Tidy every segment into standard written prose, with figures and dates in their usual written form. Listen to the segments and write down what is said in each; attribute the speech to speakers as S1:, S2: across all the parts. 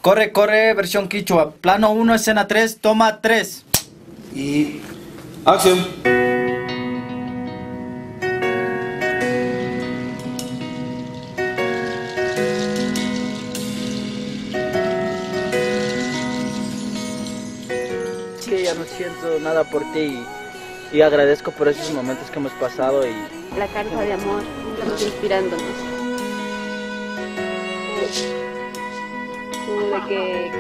S1: Corre, corre, versión quichua. Plano 1, escena 3, toma 3.
S2: Y... ¡acción!
S1: Que ya no siento nada por ti y agradezco por esos momentos que hemos pasado y...
S3: La carta de amor, estamos inspirándonos. De que...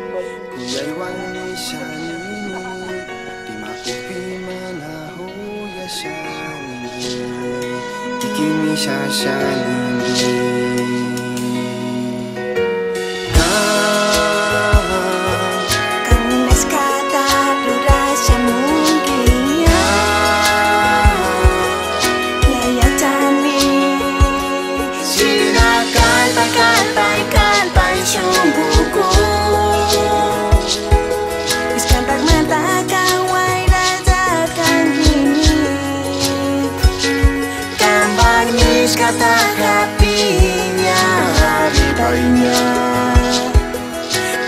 S4: kata kapinya ridainya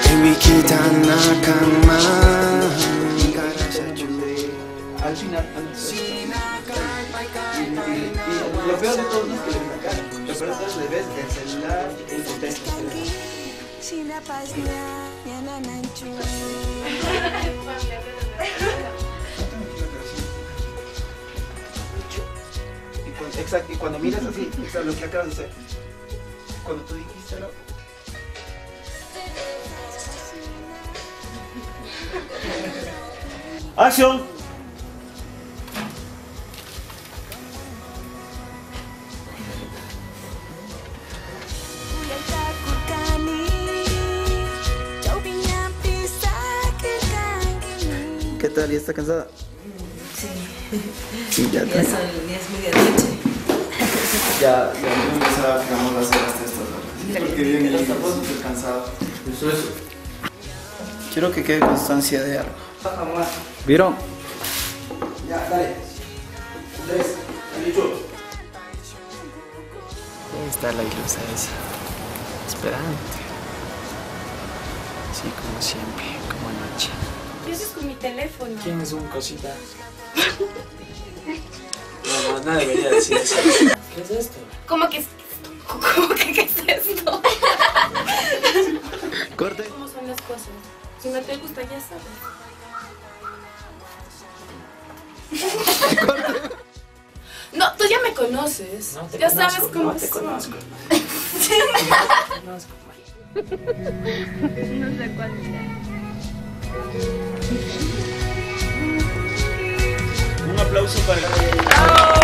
S4: Dewi kita nakang
S2: Al final, y lo peor de todo no es que le fracasen. Lo peor de todo es que ves el celular en contexto. Exacto, y cuando miras así, exacto, lo que acabas de hacer, cuando tú dijiste lo... ¡Acción! ¿Qué tal? ¿Ya está cansada? Sí, ya está.
S5: Ya son 10 medianoche.
S2: Ya no pensaba que vamos a hacer hasta estas horas. Porque bien el esposo estoy cansado. Eso. Quiero que quede constancia de algo.
S1: ¿Vieron?
S2: Ya, dale. 3, dicho.
S6: Ahí está la ilusa esa, esperándote. Sí, como siempre, como anoche.
S3: ¿Qué haces con mi teléfono?
S6: ¿Quién es un cosita? No debería decir eso. ¿Qué es esto?
S3: ¿Cómo que es esto? ¿Cómo que qué es esto?
S1: Corte.
S3: ¿Cómo son las cosas? Si no te gusta, ya sabes. No, tú ya me conoces.
S6: No te
S3: ya
S6: conozco,
S3: sabes cómo
S6: no te conozco.
S3: No sé cuál sea.
S2: Un aplauso para el...